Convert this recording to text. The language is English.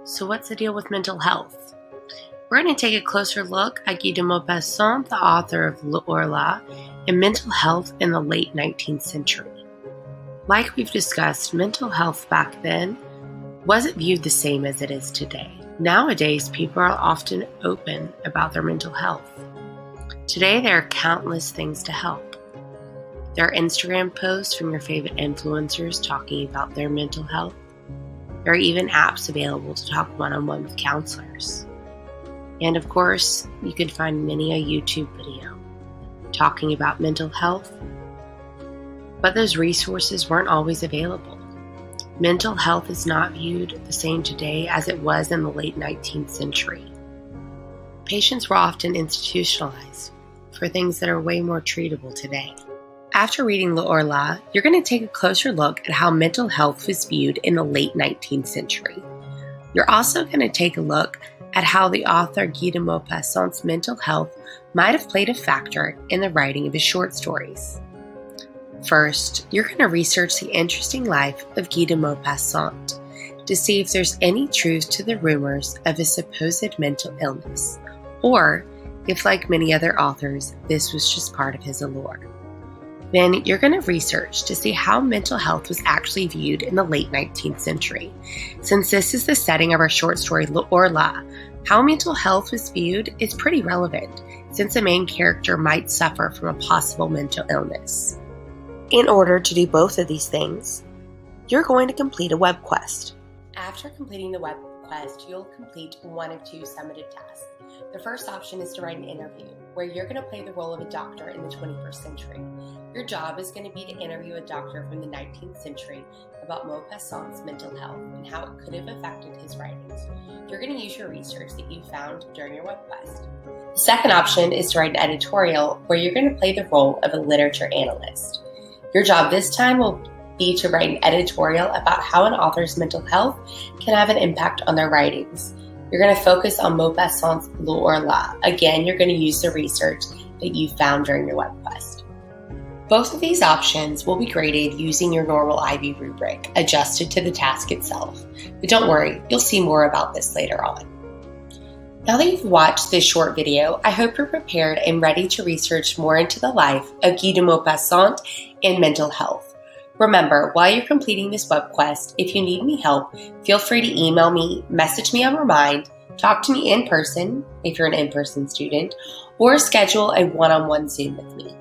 So what's the deal with mental health? We're going to take a closer look at Guy de Maupassant, the author of L'Orla, and mental health in the late 19th century. Like we've discussed, mental health back then wasn't viewed the same as it is today. Nowadays, people are often open about their mental health. Today, there are countless things to help. There are Instagram posts from your favorite influencers talking about their mental health. There are even apps available to talk one-on-one with counselors. And of course, you can find many a YouTube video talking about mental health, but those resources weren't always available. Mental health is not viewed the same today as it was in the late 19th century. Patients were often institutionalized for things that are way more treatable today. After reading L'Orla, you're going to take a closer look at how mental health was viewed in the late 19th century. You're also going to take a look at how the author Guy de Maupassant's mental health might have played a factor in the writing of his short stories. First, you're going to research the interesting life of Guy de Maupassant to see if there's any truth to the rumors of his supposed mental illness, or if, like many other authors, this was just part of his allure. Then you're going to research to see how mental health was actually viewed in the late 19th century. Since this is the setting of our short story L'Orla, how mental health was viewed is pretty relevant, since the main character might suffer from a possible mental illness. In order to do both of these things, you're going to complete a web quest. After completing the web quest, you'll complete one of two summative tasks. The first option is to write an interview, where you're going to play the role of a doctor in the 21st century. Your job is going to be to interview a doctor from the 19th century about Maupassant's mental health and how it could have affected his writings. You're going to use your research that you found during your web quest. The second option is to write an editorial, where you're going to play the role of a literature analyst. Your job this time will be to write an editorial about how an author's mental health can have an impact on their writings. You're going to focus on Maupassant's L'Orla. Again, you're going to use the research that you found during your web quest. Both of these options will be graded using your normal IB rubric, adjusted to the task itself. But don't worry, you'll see more about this later on. Now that you've watched this short video, I hope you're prepared and ready to research more into the life of Guy de Maupassant and mental health. Remember, while you're completing this web quest, if you need any help, feel free to email me, message me on Remind, talk to me in person if you're an in-person student, or schedule a one-on-one Zoom with me.